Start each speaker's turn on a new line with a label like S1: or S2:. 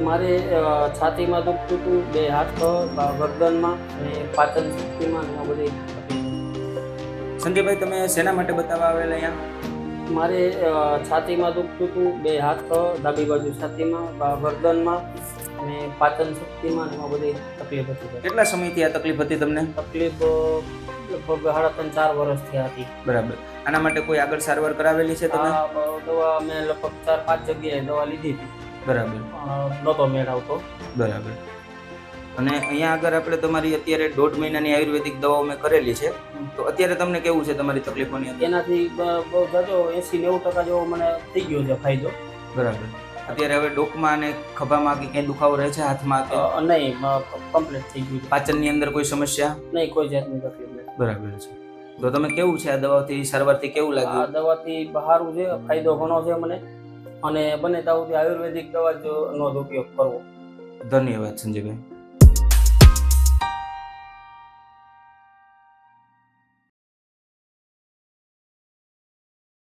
S1: મારે છાતીમાં દુખતું હતું, બે હાથ ગરદનમાં અને પાચન શક્તિમાં ને આ બધી તકલીફ.
S2: સંજયભાઈ, તમે શેના માટે બતાવવા આવેલા અહીંયા?
S1: મારે છાતીમાં દુખતું હતું, બે હાથ ડાબી બાજુ છાતીમાં, ગરદનમાં અને પાચન શક્તિમાં ને આ બધી તકલીફ હતી.
S2: કેટલા સમયથી આ તકલીફ હતી તમને?
S1: તકલીફ લગભગ 3.5-4 વર્ષથી હતી.
S2: બરાબર. આના માટે કોઈ આગળ સારવાર કરાવેલી છે તમે?
S1: આ દવા મેં લગભગ 4-5 જગ્યાએ દવા લીધી હતી.
S2: બરાબર.
S1: નહોતો મેળ આવતો.
S2: બરાબર. અને અહીંયા આગળ આપણે તમારી અત્યારે 1.5 મહિનાની આયુર્વેદિક દવાઓ મેં કરેલી છે, તો અત્યારે તમને કેવું છે તમારી તકલીફોની અંદર?
S1: એનાથી બહુ જાજો 80-90% જેવો મને થઈ ગયો છે ફાયદો.
S2: બરાબર. અત્યારે હવે ડોકમાં અને ખભામાં કે ક્યાંય દુખાવો રહે છે, હાથમાં કે?
S1: નહીં, કમ્પ્લીટ થઈ ગયું છે.
S2: પાચનની અંદર કોઈ સમસ્યા?
S1: નહીં, કોઈ જાતની તકલીફ નહીં.
S2: બરાબર છે. તો તમે કેવું છે આ દવાથી, સારવારથી કેવું
S1: આ
S2: લાગ્યું?
S1: દવાથી સારું છે, ફાયદો ઘણો છે મને, અને બને ત્યાં સુધી આયુર્વેદિક દવા જ નો જ ઉપયોગ કરવો.
S2: ધન્યવાદ સંજયભાઈ.